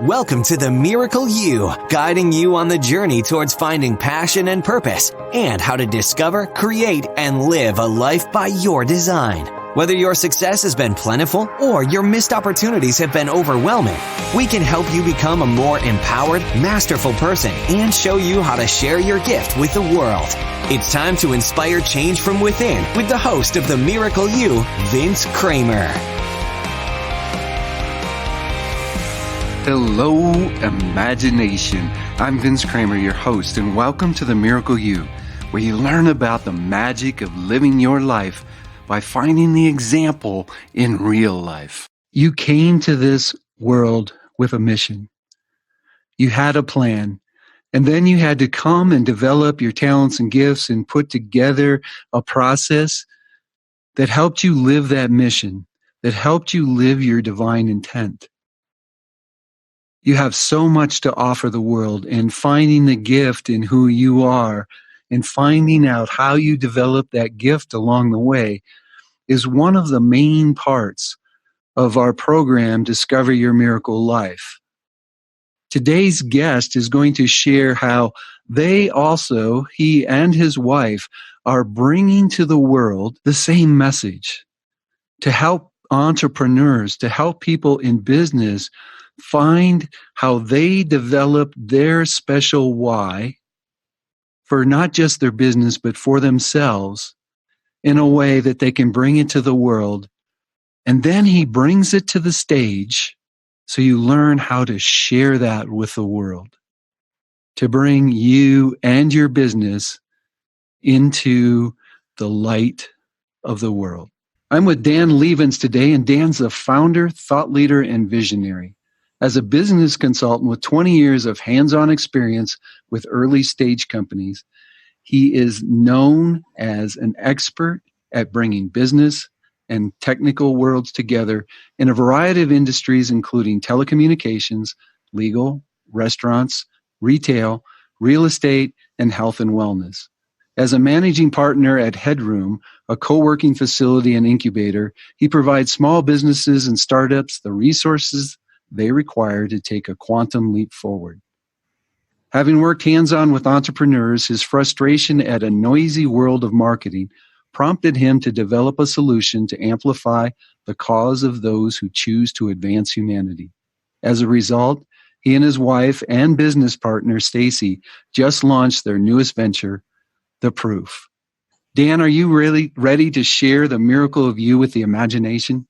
Welcome to The Miracle You, guiding you on the journey towards finding passion and purpose and how to discover, create, and live a life by your design. Whether your success has been plentiful or your missed opportunities have been overwhelming, we can help you become a more empowered, masterful person and show you how to share your gift with the world. It's time to inspire change from within with the host of The Miracle You, Vince Kramer. Hello, imagination. I'm Vince Kramer, your host, and welcome to The Miracle You, where you learn about the magic of living your life by finding the example in real life. You came to this world with a mission. You had a plan, and then you had to come and develop your talents and gifts and put together a process that helped you live that mission, that helped you live your divine intent. You have so much to offer the world, and finding the gift in who you are and finding out how you develop that gift along the way is one of the main parts of our program, Discover Your Miracle Life. Today's guest is going to share how they also, he and his wife, are bringing to the world the same message to help entrepreneurs, to help people in business find how they develop their special why for not just their business, but for themselves in a way that they can bring it to the world. And then he brings it to the stage so you learn how to share that with the world, to bring you and your business into the light of the world. I'm with Dan Lievens today, and Dan's a founder, thought leader, and visionary. As a business consultant with 20 years of hands-on experience with early-stage companies, he is known as an expert at bringing business and technical worlds together in a variety of industries, including telecommunications, legal, restaurants, retail, real estate, and health and wellness. As a managing partner at Headroom, a co-working facility and incubator, he provides small businesses and startups the resources they require to take a quantum leap forward. Having worked hands-on with entrepreneurs, his frustration at a noisy world of marketing prompted him to develop a solution to amplify the cause of those who choose to advance humanity. As a result, he and his wife and business partner, Stacy, just launched their newest venture, The Proof. Dan, are you really ready to share the miracle of you with the imagination?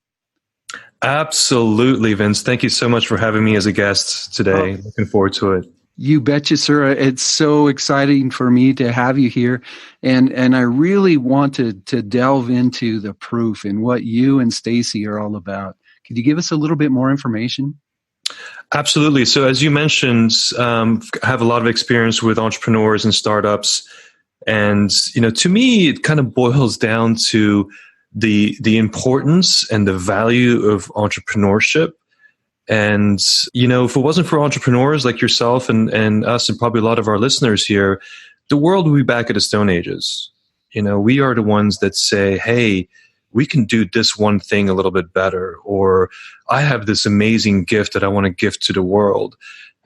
Absolutely, Vince. Thank you so much for having me as a guest today. Looking forward to it. You betcha, sir. It's so exciting for me to have you here. And I really wanted to delve into the proof and what you and Stacy are all about. Could you give us a little bit more information? Absolutely. So as you mentioned, I have a lot of experience with entrepreneurs and startups. And, to me, it kind of boils down to the importance and the value of entrepreneurship. And, if it wasn't for entrepreneurs like yourself and us and probably a lot of our listeners here, the world would be back at the Stone Ages. We are the ones that say, hey, we can do this one thing a little bit better, or I have this amazing gift that I want to give to the world.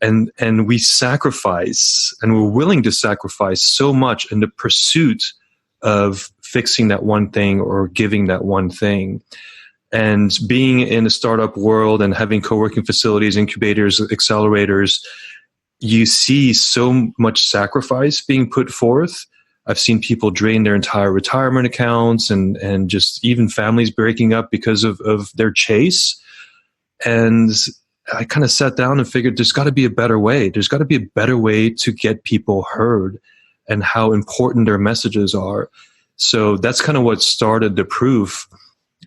And we sacrifice, and we're willing to sacrifice so much in the pursuit of fixing that one thing or giving that one thing. And being in a startup world and having co-working facilities, incubators, accelerators, you see so much sacrifice being put forth. I've seen people drain their entire retirement accounts and just even families breaking up because of their chase. And I kind of sat down and figured there's got to be a better way. There's got to be a better way to get people heard and how important their messages are. So that's kind of what started The Proof.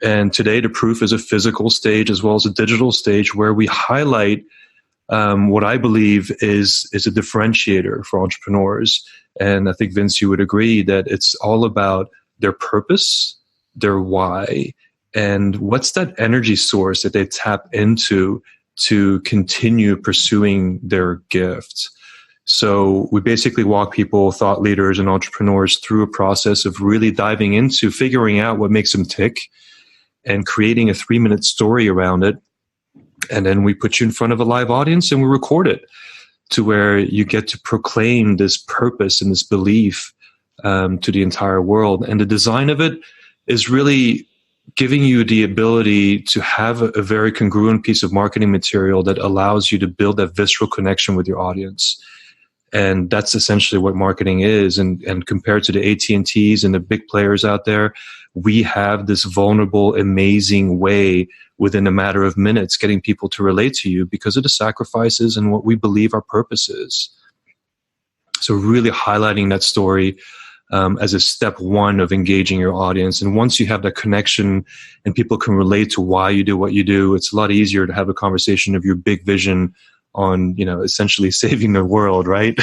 And today, The Proof is a physical stage as well as a digital stage where we highlight what I believe is a differentiator for entrepreneurs. And I think, Vince, you would agree that it's all about their purpose, their why, and what's that energy source that they tap into to continue pursuing their gift. So we basically walk people, thought leaders and entrepreneurs through a process of really diving into figuring out what makes them tick and creating a 3-minute story around it And then we put you in front of a live audience and we record it to where you get to proclaim this purpose and this belief to the entire world. And the design of it is really giving you the ability to have a very congruent piece of marketing material that allows you to build that visceral connection with your audience. And that's essentially what marketing is. And compared to the AT&Ts and the big players out there, we have this vulnerable, amazing way within a matter of minutes getting people to relate to you because of the sacrifices and what we believe our purpose is. So really highlighting that story as a step one of engaging your audience. And once you have that connection and people can relate to why you do what you do, it's a lot easier to have a conversation of your big vision on, essentially saving the world, right?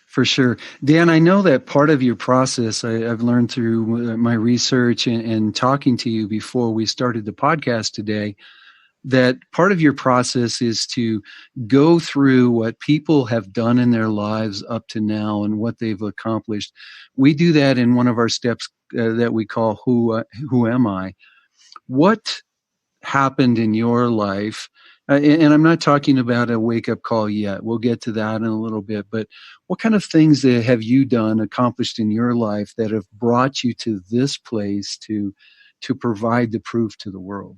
For sure. Dan, I know that part of your process, I've learned through my research and talking to you before we started the podcast today, that part of your process is to go through what people have done in their lives up to now and what they've accomplished. We do that in one of our steps that we call Who Am I? What happened in your life? And I'm not talking about a wake-up call yet. We'll get to that in a little bit. But what kind of things have you done, accomplished in your life that have brought you to this place to provide the proof to the world?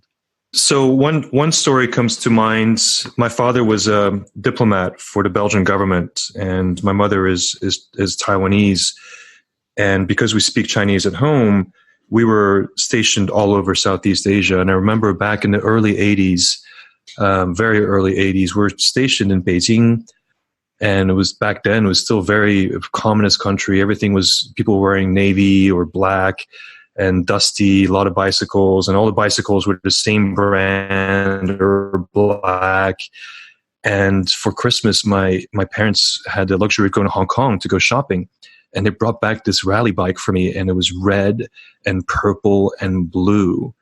So one story comes to mind. My father was a diplomat for the Belgian government, and my mother is Taiwanese. And because we speak Chinese at home, we were stationed all over Southeast Asia. And I remember back in the early 80s, very early 80s, we're stationed in Beijing. And it was back then, it was still very communist country. Everything was people wearing navy or black and dusty, a lot of bicycles, and all the bicycles were the same brand or black. And for Christmas, my parents had the luxury of going to Hong Kong to go shopping. And they brought back this rally bike for me, and it was red and purple and blue.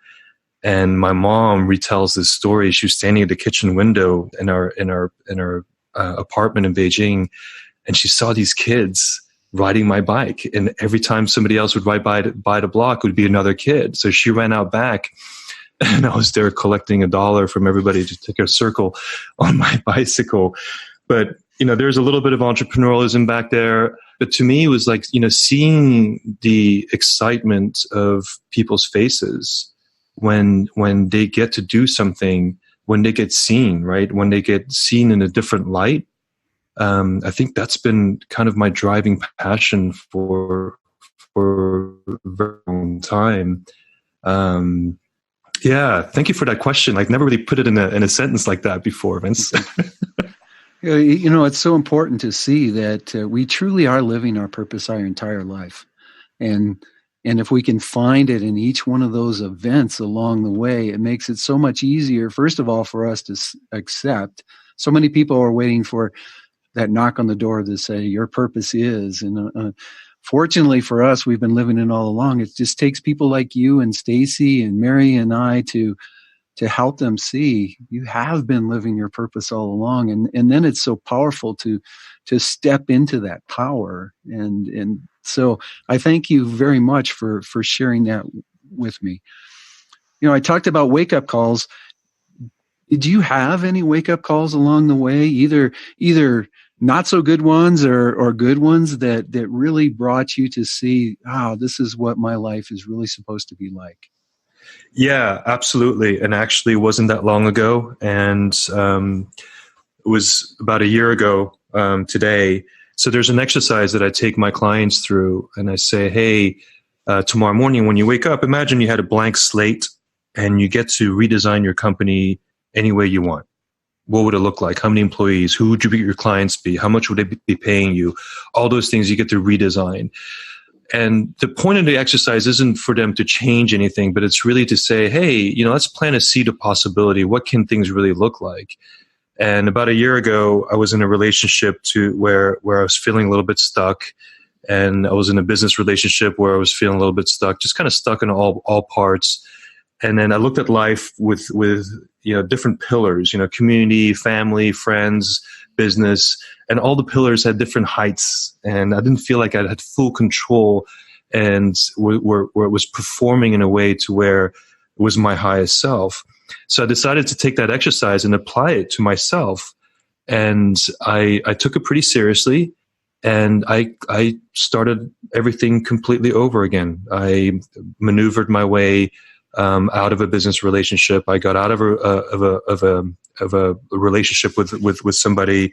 And my mom retells this story. She was standing at the kitchen window in our apartment in Beijing, and she saw these kids riding my bike. And every time somebody else would ride by the block, would be another kid. So she ran out back, and I was there collecting $1 from everybody to take a circle on my bicycle. But there's a little bit of entrepreneurialism back there. But to me, it was like seeing the excitement of people's faces when they get to do something, when they get seen, right? When they get seen in a different light. I think that's been kind of my driving passion for a very long time. Yeah, thank you for that question. I've never really put it in a sentence like that before, Vince. It's so important to see that we truly are living our purpose our entire life. And if we can find it in each one of those events along the way, it makes it so much easier, first of all, for us to accept. So many people are waiting for that knock on the door to say, your purpose is. And fortunately for us, we've been living it all along. It just takes people like you and Stacy and Mary and I to help them see you have been living your purpose all along. And then it's so powerful to step into that power. And so I thank you very much for sharing that with me. I talked about wake-up calls. Did you have any wake-up calls along the way, either not so good ones or good ones that really brought you to see, this is what my life is really supposed to be like? Yeah, absolutely. And actually, it wasn't that long ago. And it was about a year ago today. So there's an exercise that I take my clients through, and I say, hey, tomorrow morning when you wake up, imagine you had a blank slate and you get to redesign your company any way you want. What would it look like? How many employees? Who would your clients be? How much would they be paying you? All those things you get to redesign. And the point of the exercise isn't for them to change anything, but it's really to say, hey, let's plant a seed of possibility. What can things really look like? And about a year ago, I was in a relationship where I was feeling a little bit stuck. And I was in a business relationship where I was feeling a little bit stuck, just kind of stuck in all parts. And then I looked at life with different pillars, community, family, friends, business, and all the pillars had different heights. And I didn't feel like I had full control and where it was performing in a way to where it was my highest self. So I decided to take that exercise and apply it to myself. And I took it pretty seriously. And I started everything completely over again. I maneuvered my way out of a business relationship. I got out of a relationship with somebody,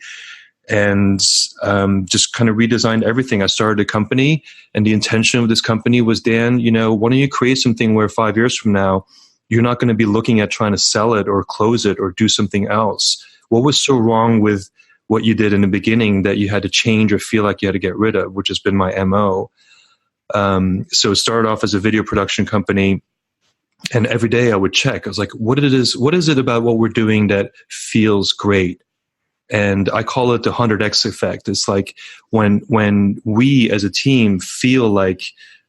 and just kind of redesigned everything. I started a company, and the intention of this company was, Dan, why don't you create something where 5 years from now, you're not going to be looking at trying to sell it or close it or do something else. What was so wrong with what you did in the beginning that you had to change or feel like you had to get rid of, which has been my MO. So it started off as a video production company. And every day I would check. I was like, what is it about what we're doing that feels great? And I call it the 100x effect. It's like when we as a team feel like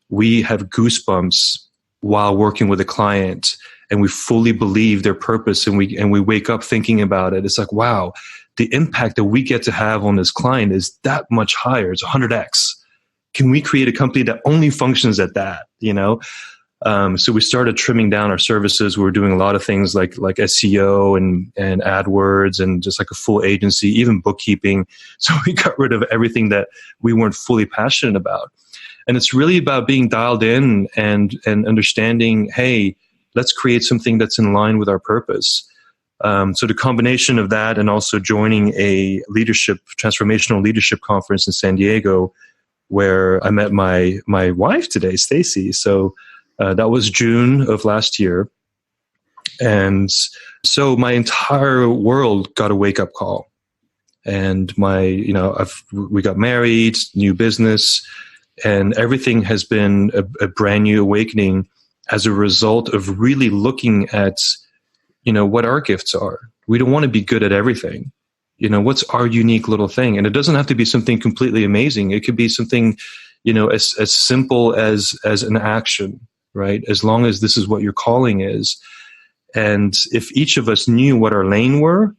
we have goosebumps while working with a client, and we fully believe their purpose, and we wake up thinking about it. It's like, wow, the impact that we get to have on this client is that much higher. It's 100x. Can we create a company that only functions at that? So we started trimming down our services. We were doing a lot of things like SEO and AdWords and just like a full agency, even bookkeeping. So we got rid of everything that we weren't fully passionate about. And it's really about being dialed in and understanding, hey, let's create something that's in line with our purpose. So the combination of that and also joining a transformational leadership conference in San Diego, where I met my wife today, Stacy. So that was June of last year. And so my entire world got a wake-up call. And we got married, new business, and everything has been a brand new awakening as a result of really looking at, what our gifts are. We don't want to be good at everything. What's our unique little thing? And it doesn't have to be something completely amazing. It could be something, as simple as an action, right? As long as this is what your calling is. And if each of us knew what our lane were,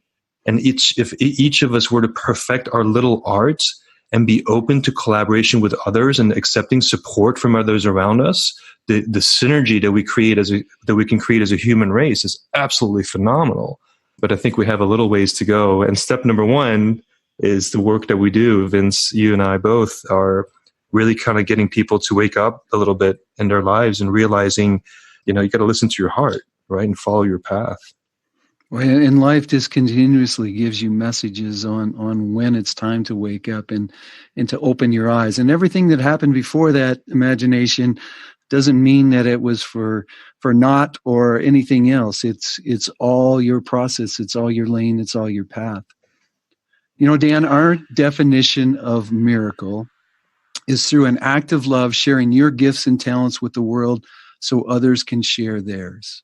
and if each of us were to perfect our little art and be open to collaboration with others and accepting support from others around us, the synergy that we can create as a human race is absolutely phenomenal. But I think we have a little ways to go. And step number one is the work that we do. Vince, you and I both are really kind of getting people to wake up a little bit in their lives and realizing, you got to listen to your heart, right? And follow your path. Well, and life just continuously gives you messages on when it's time to wake up and to open your eyes. And everything that happened before that imagination doesn't mean that it was for naught or anything else. It's all your process. It's all your lane. It's all your path. Dan, our definition of miracle is through an act of love, sharing your gifts and talents with the world so others can share theirs.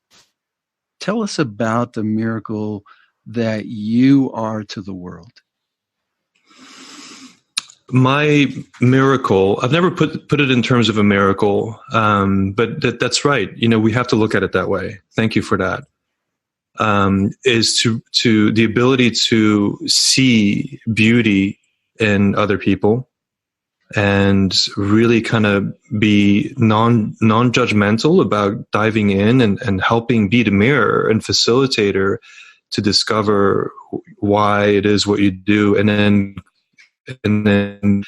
Tell us about the miracle that you are to the world. My miracle, I've never put it in terms of a miracle, but that's right. We have to look at it that way. Thank you for that. Is to the ability to see beauty in other people and really kind of be non-judgmental about diving in and helping be the mirror and facilitator to discover why it is what you do. And then,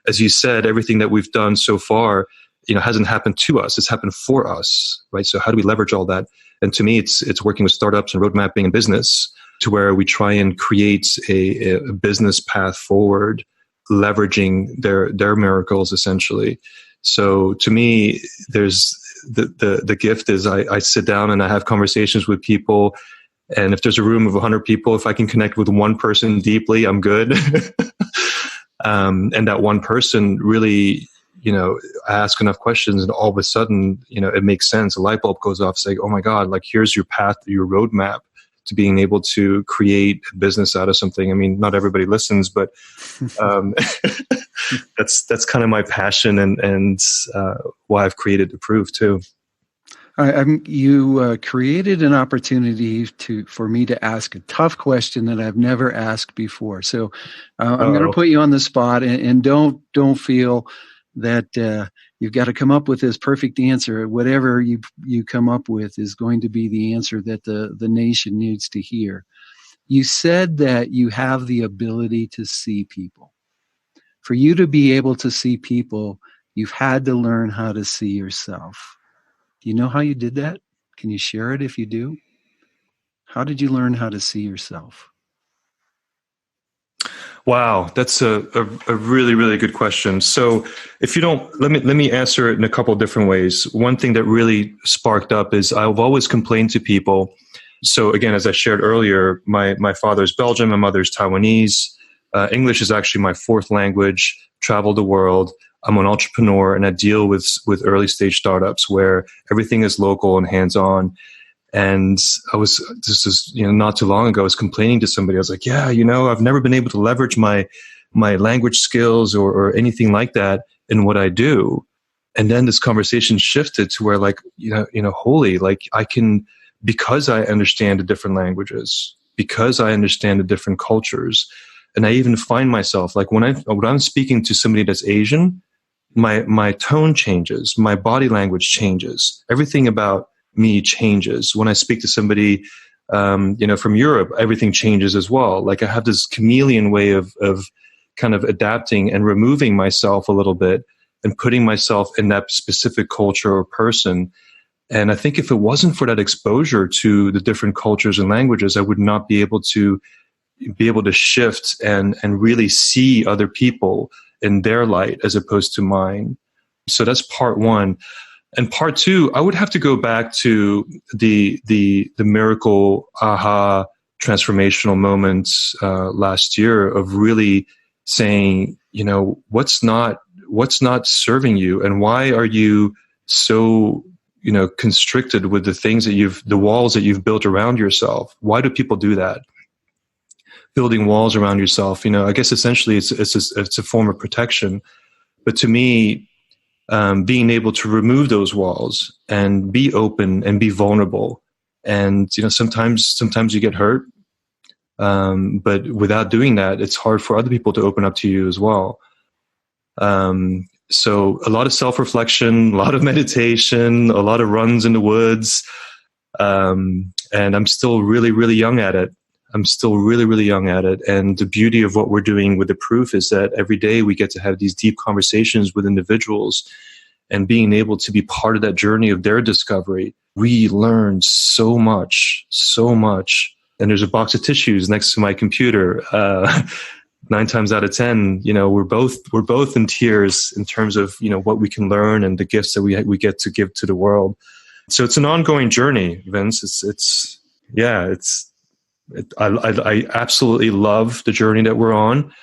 as you said, everything that we've done so far, hasn't happened to us. It's happened for us, right? So how do we leverage all that? And to me, it's working with startups and road mapping and business to where we try and create a business path forward, leveraging their miracles essentially. So to me, there's the gift is I sit down and I have conversations with people, and if there's a room of 100 people, if I can connect with one person deeply, I'm good. And that one person really, I ask enough questions and all of a sudden, it makes sense. A light bulb goes off saying, oh my God, like here's your path, your roadmap to being able to create a business out of something. I mean, not everybody listens, but that's kind of my passion and why I've created The Proof too. You created an opportunity for me to ask a tough question that I've never asked before. So I'm going to put you on the spot, and don't feel that you've got to come up with this perfect answer. Whatever you come up with is going to be the answer that the nation needs to hear. You said that you have the ability to see people. For you to be able to see people, you've had to learn how to see yourself. Do you know how you did that? Can you share it if you do? How did you learn how to see yourself? Wow, that's a really, really good question. So if you don't, let me answer it in a couple of different ways. One thing that really sparked up is I've always complained to people. So again, as I shared earlier, my father's Belgian, my mother's Taiwanese. English is actually my fourth language, traveled the world. I'm an entrepreneur and I deal with early stage startups where everything is local and hands-on. And this is, not too long ago, I was complaining to somebody. I was like, yeah, I've never been able to leverage my language skills or anything like that in what I do. And then this conversation shifted to where holy, I can, because I understand the different languages, because I understand the different cultures. And I even find myself when I'm speaking to somebody that's Asian, my tone changes, my body language changes, everything about me changes. When I speak to somebody, from Europe, everything changes as well. I have this chameleon way of kind of adapting and removing myself a little bit and putting myself in that specific culture or person. And I think if it wasn't for that exposure to the different cultures and languages, I would not be able to shift and really see other people in their light as opposed to mine. So that's part one. And part two, I would have to go back to the miracle aha transformational moments last year of really saying, what's not serving you, and why are you so constricted with the walls that you've built around yourself? Why do people do that? Building walls around yourself, I guess essentially it's a form of protection. But to me, being able to remove those walls and be open and be vulnerable, and sometimes you get hurt, but without doing that, it's hard for other people to open up to you as well. So a lot of self-reflection, a lot of meditation, a lot of runs in the woods, and I'm still really, really young at it. And the beauty of what we're doing with the proof is that every day we get to have these deep conversations with individuals, and being able to be part of that journey of their discovery. We learn so much. And there's a box of tissues next to my computer. 9 times out of 10, we're both in tears in terms of, what we can learn and the gifts that we get to give to the world. So it's an ongoing journey, Vince. I absolutely love the journey that we're on,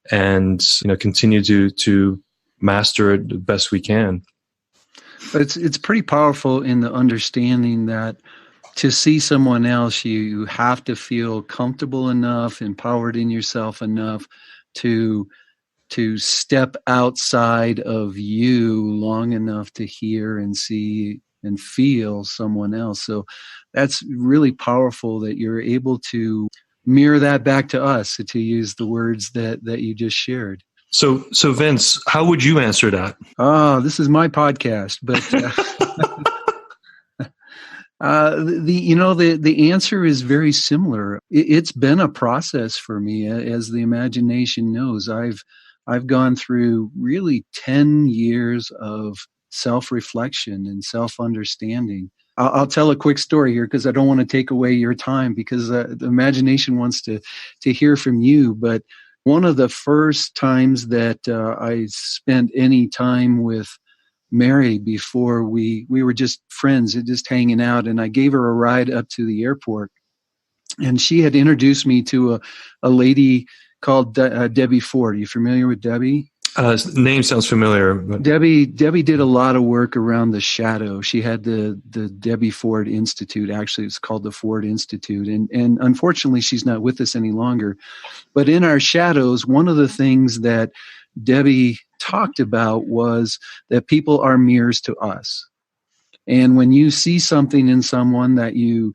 and continue to master it the best we can. But it's pretty powerful in the understanding that to see someone else, you have to feel comfortable enough, empowered in yourself enough to step outside of you long enough to hear and see and feel someone else. So that's really powerful that you're able to mirror that back to us, to use the words that you just shared. So Vince, how would you answer that? Oh, this is my podcast, but the answer is very similar. It's been a process for me, as the imagination knows. I've gone through really 10 years of self-reflection and self-understanding. I'll tell a quick story here because I don't want to take away your time, because the imagination wants to hear from you. But one of the first times that I spent any time with Mary before we were just friends, just hanging out, and I gave her a ride up to the airport, and she had introduced me to a lady called Debbie Ford. Are you familiar with Debbie? Name sounds familiar. But Debbie did a lot of work around the shadow. She had the Debbie Ford Institute. Actually, it's called the Ford Institute. And unfortunately, she's not with us any longer. But in our shadows, one of the things that Debbie talked about was that people are mirrors to us. And when you see something in someone that you,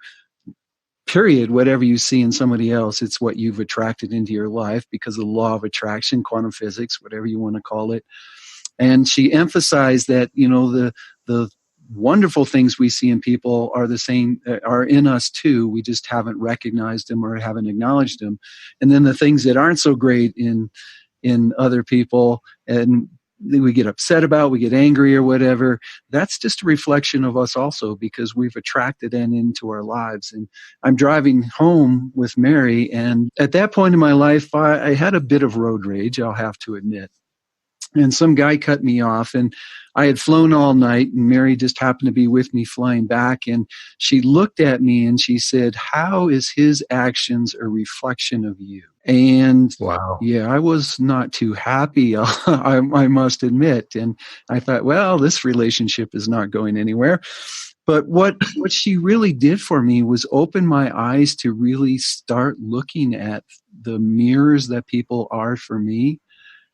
period, whatever you see in somebody else, it's what you've attracted into your life because of the law of attraction, quantum physics, whatever you want to call it. And she emphasized that, the wonderful things we see in people are the same, are in us too. We just haven't recognized them or haven't acknowledged them. And then the things that aren't so great in other people, and we get upset about, we get angry or whatever, that's just a reflection of us also, because we've attracted it into our lives. And I'm driving home with Mary, and at that point in my life, I had a bit of road rage, I'll have to admit. And some guy cut me off, and I had flown all night, and Mary just happened to be with me flying back. And she looked at me and she said, "How is his actions a reflection of you?" And Wow. yeah, I was not too happy, I must admit. And I thought, well, this relationship is not going anywhere. But what she really did for me was open my eyes to really start looking at the mirrors that people are for me,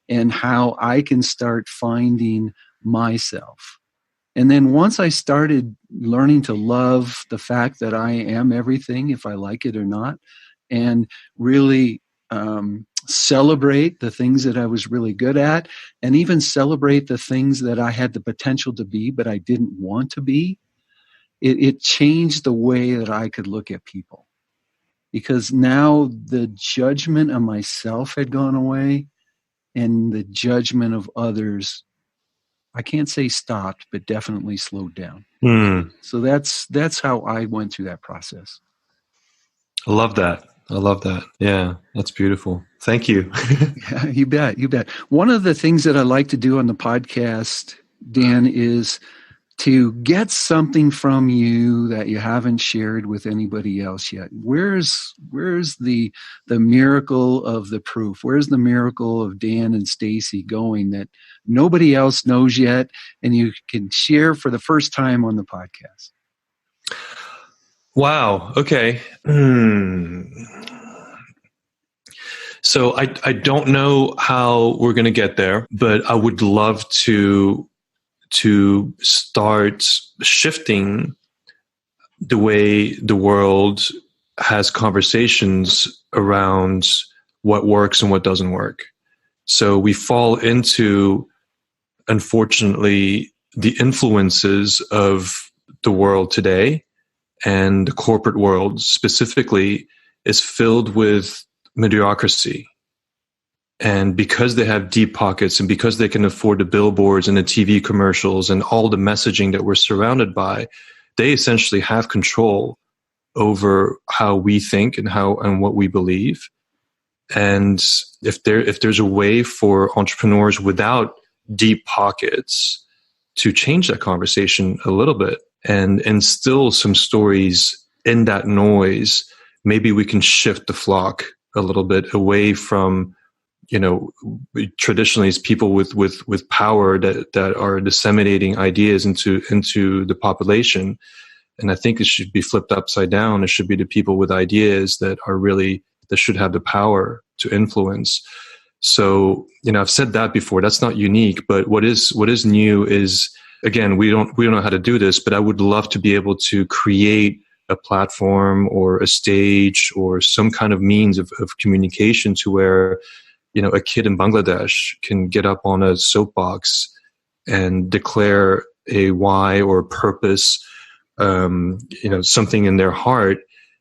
and how I can start finding myself. And then once I started learning to love the fact that I am everything, if I like it or not, and really celebrate the things that I was really good at, and even celebrate the things that I had the potential to be, but I didn't want to be, it changed the way that I could look at people. Because now the judgment of myself had gone away, and the judgment of others, I can't say stopped, but definitely slowed down. So that's how I went through that process. I love that. Yeah, that's beautiful. Thank you. Yeah, you bet. One of the things that I like to do on the podcast, Dan, is to get something from you that you haven't shared with anybody else yet. Where's the miracle of the proof? Where's the miracle of Dan and Stacy going that nobody else knows yet, and you can share for the first time on the podcast? Wow. Okay. So I don't know how we're going to get there, but I would love to start shifting the way the world has conversations around what works and what doesn't work. So we fall into, unfortunately, the influences of the world today, and the corporate world specifically is filled with mediocrity. And because they have deep pockets, and because they can afford the billboards and the TV commercials and all the messaging that we're surrounded by, they essentially have control over how we think and what we believe. And if there's a way for entrepreneurs without deep pockets to change that conversation a little bit and instill some stories in that noise, maybe we can shift the flock a little bit away from, traditionally it's people with power that are disseminating ideas into the population. And I think it should be flipped upside down. It should be the people with ideas that should have the power to influence. So, I've said that before. That's not unique, but what is new is, again, we don't know how to do this, but I would love to be able to create a platform or a stage or some kind of means of communication to where, a kid in Bangladesh can get up on a soapbox and declare a why or a purpose, something in their heart,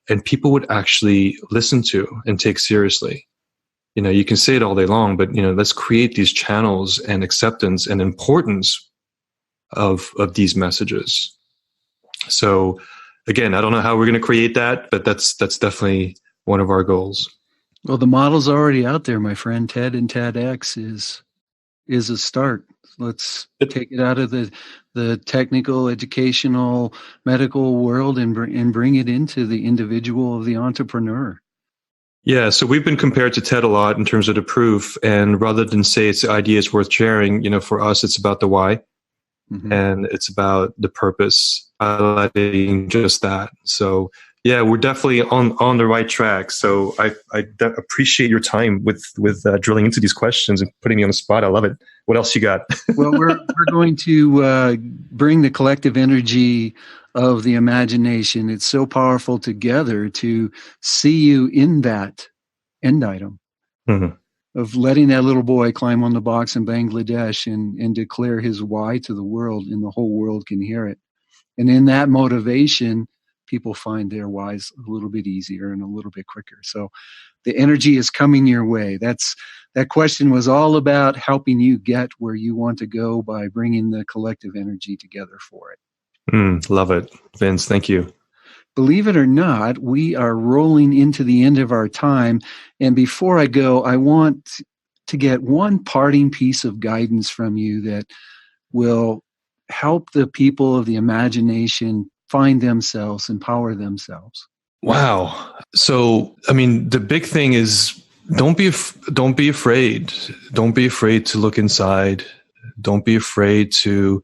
and people would actually listen to and take seriously. You can say it all day long, but, let's create these channels and acceptance and importance of these messages. So again, I don't know how we're going to create that, but that's definitely one of our goals. Well, the model's already out there, my friend. TED and TEDx is a start. Let's take it out of the technical, educational, medical world and bring it into the individual of the entrepreneur. Yeah, so we've been compared to TED a lot in terms of the proof, and rather than say it's the idea is worth sharing, for us it's about the why, and it's about the purpose, highlighting just that. So yeah, we're definitely on the right track. So I appreciate your time with drilling into these questions and putting me on the spot. I love it. What else you got? Well, we're going to bring the collective energy of the imagination. It's so powerful together to see you in that end item. of letting that little boy climb on the box in Bangladesh and declare his why to the world, and the whole world can hear it. And in that motivation, people find their whys a little bit easier and a little bit quicker. So the energy is coming your way. That question was all about helping you get where you want to go by bringing the collective energy together for it. Love it. Vince, thank you. Believe it or not, we are rolling into the end of our time. And before I go, I want to get one parting piece of guidance from you that will help the people of the imagination find themselves, empower themselves. Wow. So, I mean, the big thing is don't be afraid. Don't be afraid to look inside. Don't be afraid to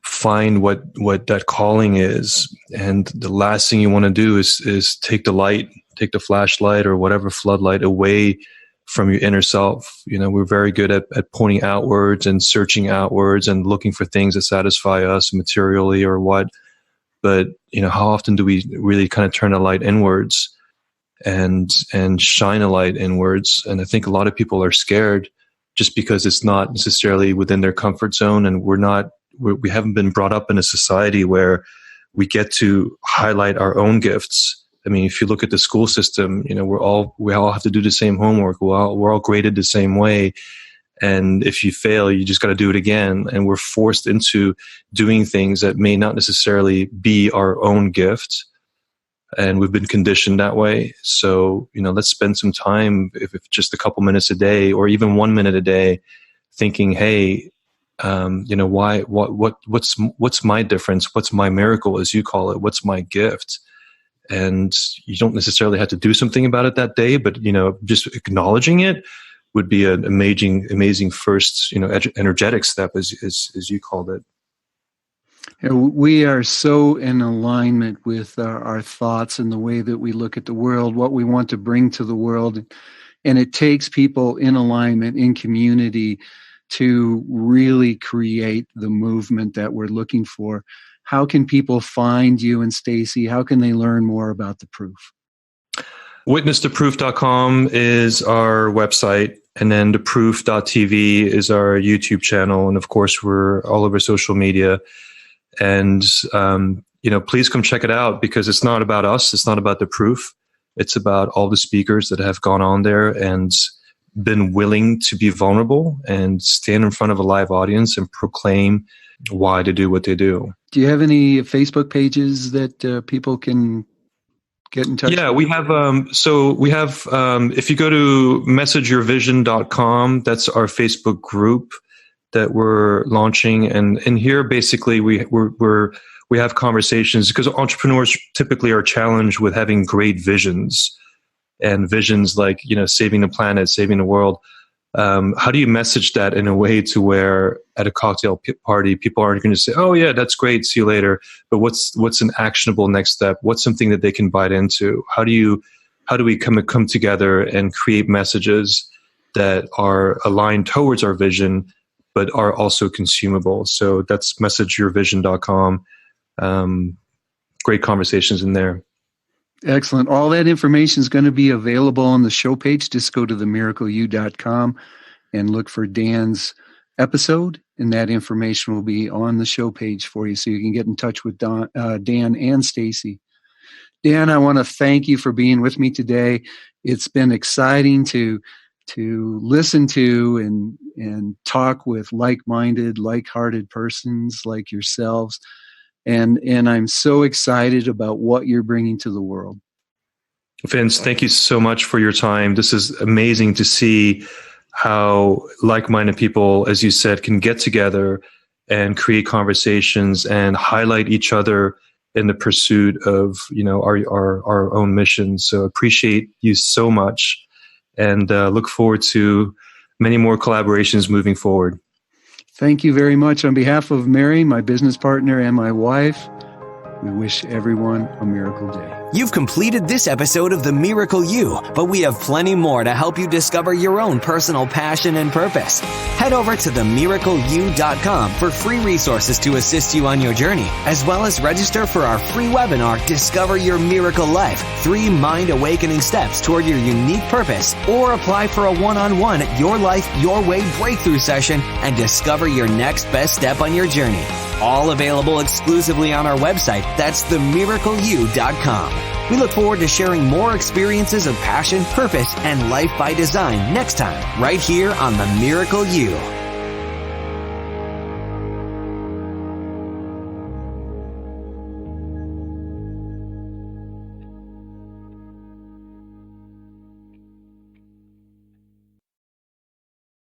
find what that calling is. And the last thing you want to do is take the flashlight or whatever floodlight away from your inner self. We're very good at pointing outwards and searching outwards and looking for things that satisfy us materially or what. But, how often do we really kind of turn a light inwards and shine a light inwards? And I think a lot of people are scared just because it's not necessarily within their comfort zone, and we haven't been brought up in a society where we get to highlight our own gifts. I mean, if you look at the school system, we all have to do the same homework. We're all graded the same way. And if you fail, you just got to do it again. And we're forced into doing things that may not necessarily be our own gift. And we've been conditioned that way. So, let's spend some time, if just a couple minutes a day or even 1 minute a day, thinking, hey, what's my difference? What's my miracle, as you call it? What's my gift? And you don't necessarily have to do something about it that day, but, just acknowledging it would be an amazing first, energetic step, as you called it. We are so in alignment with our thoughts and the way that we look at the world, what we want to bring to the world. And it takes people in alignment, in community, to really create the movement that we're looking for. How can people find you and Stacy? How can they learn more about the proof? WitnessTheProof.com is our website, and then theproof.tv is our YouTube channel. And of course, we're all over social media. And, please come check it out, because it's not about us. It's not about the proof. It's about all the speakers that have gone on there and been willing to be vulnerable and stand in front of a live audience and proclaim why they do what they do. Do you have any Facebook pages that people can get in touch? Yeah, we have. If you go to messageyourvision.com, that's our Facebook group that we're launching, and here basically we have conversations, because entrepreneurs typically are challenged with having great visions, and visions like saving the planet, saving the world. How do you message that in a way to where at a cocktail party people aren't going to say, "Oh yeah, that's great, see you later," but what's an actionable next step? What's something that they can bite into? How do we come together and create messages that are aligned towards our vision, but are also consumable? So that's messageyourvision.com. Great conversations in there. Excellent. All that information is going to be available on the show page. Just go to themiracleyou.com and look for Dan's episode, and that information will be on the show page for you, so you can get in touch with Dan and Stacy. Dan, I want to thank you for being with me today. It's been exciting to listen to and talk with like-minded, like-hearted persons like yourselves. And I'm so excited about what you're bringing to the world. Vince, thank you so much for your time. This is amazing to see how like-minded people, as you said, can get together and create conversations and highlight each other in the pursuit of our own mission. So appreciate you so much, and look forward to many more collaborations moving forward. Thank you very much. On behalf of Mary, my business partner, and my wife, We wish everyone a miracle day. You've completed this episode of The Miracle You, but we have plenty more to help you discover your own personal passion and purpose. Head over to themiracleyou.com for free resources to assist you on your journey, as well as register for our free webinar, Discover Your Miracle Life, 3 mind-awakening steps toward your unique purpose, or apply for a one-on-one Your Life, Your Way breakthrough session and discover your next best step on your journey. All available exclusively on our website. That's themiracleyou.com. We look forward to sharing more experiences of passion, purpose, and life by design next time, right here on The Miracle You.